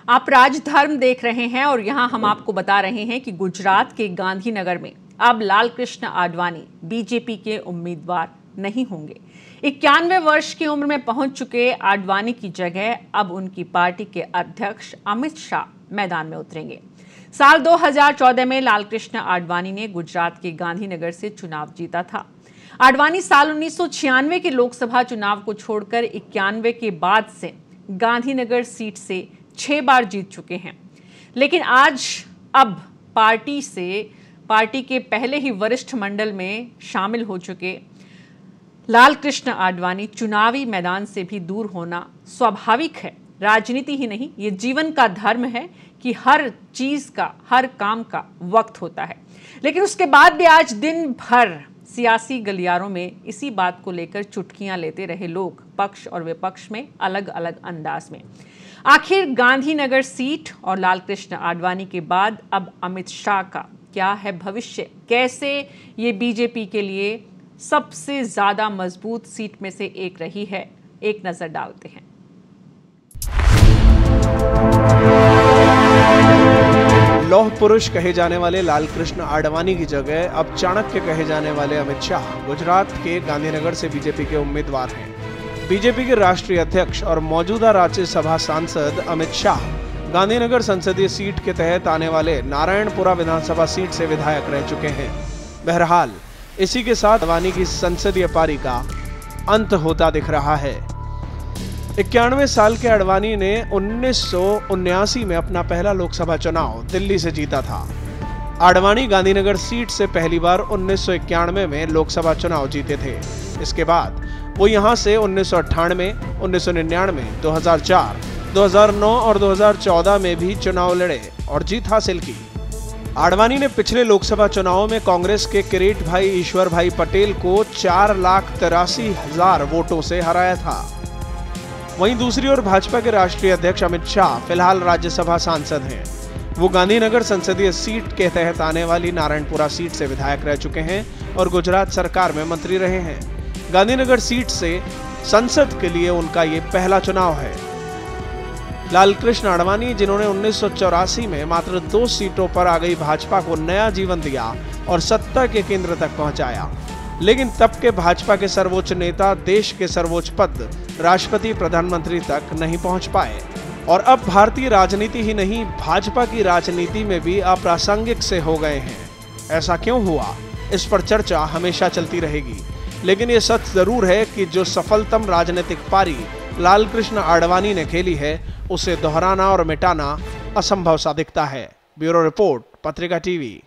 आप राजधर्म देख रहे हैं और यहां हम आपको बता रहे हैं कि गुजरात के गांधीनगर में अब लालकृष्ण आडवाणी बीजेपी के उम्मीदवार नहीं होंगे। 91 वर्ष की उम्र में पहुंच चुके आडवाणी की जगह अब उनकी पार्टी के अध्यक्ष अमित शाह मैदान में उतरेंगे। साल 2014 में लालकृष्ण आडवाणी ने गुजरात के गांधीनगर से चुनाव जीता था। आडवाणी साल 1996 के लोकसभा चुनाव को छोड़कर 91 के बाद से गांधीनगर सीट से 6 बार जीत चुके हैं, लेकिन आज अब पार्टी के पहले ही वरिष्ठ मंडल में शामिल हो चुके लालकृष्ण आडवाणी चुनावी मैदान से भी दूर होना स्वाभाविक है। राजनीति ही नहीं, ये जीवन का धर्म है कि हर चीज का, हर काम का वक्त होता है। लेकिन उसके बाद भी आज दिन भर सियासी गलियारों में इसी बात को लेकर चुटकियां लेते रहे लोग, पक्ष और विपक्ष में अलग अलग अंदाज में। आखिर गांधीनगर सीट और लालकृष्ण आडवाणी के बाद अब अमित शाह का क्या है भविष्य? कैसे ये बीजेपी के लिए सबसे ज्यादा मजबूत सीट में से एक रही है? एक नजर डालते हैं। लौह पुरुष कहे जाने वाले लालकृष्ण आडवाणी की जगह अब चाणक्य कहे जाने वाले अमित शाह गुजरात के गांधीनगर से बीजेपी के उम्मीदवार हैं। बीजेपी के राष्ट्रीय अध्यक्ष और मौजूदा राज्यसभा सांसद अमित शाह गांधीनगर संसदीय सीट के तहत आने वाले नारायणपुरा विधानसभा सीट से विधायक रह चुके हैं। बहरहाल इसी के साथ आडवाणी की संसदीय पारी का अंत होता दिख रहा है। 91 साल के आडवाणी ने 1979 में अपना पहला लोकसभा चुनाव दिल्ली से जीता था। आडवाणी गांधीनगर सीट से पहली बार 1991 में लोकसभा चुनाव जीते थे। इसके बाद वो यहां से 1998, 1999, 2004, 2009 और 2014 में भी चुनाव लड़े और जीत हासिल की। आडवाणी ने पिछले लोकसभा चुनाव में कांग्रेस के किरीट भाई ईश्वर भाई पटेल को 4,83,000 वोटों से हराया था। वहीं दूसरी ओर भाजपा के राष्ट्रीय अध्यक्ष अमित शाह फिलहाल राज्यसभा सांसद हैं। वो गांधीनगर संसदीय सीट के तहत आने वाली नारायणपुरा सीट से विधायक रह चुके हैं और गुजरात सरकार में मंत्री रहे हैं। गांधीनगर सीट से संसद के लिए उनका ये पहला चुनाव है। लालकृष्ण आडवाणी, जिन्होंने 1984 में मात्र 2 सीटों पर आ गई भाजपा को नया जीवन दिया और सत्ता के केंद्र तक पहुंचाया, लेकिन तब के भाजपा के सर्वोच्च नेता देश के सर्वोच्च पद राष्ट्रपति प्रधानमंत्री तक नहीं पहुंच पाए और अब भारतीय राजनीति ही नहीं, भाजपा की राजनीति में भी अप्रासंगिक से हो गए हैं। ऐसा क्यों हुआ, इस पर चर्चा हमेशा चलती रहेगी, लेकिन ये सच जरूर है कि जो सफलतम राजनीतिक पारी लालकृष्ण आडवाणी ने खेली है, उसे दोहराना और मिटाना असंभव सा दिखता है। ब्यूरो रिपोर्ट, पत्रिका टीवी।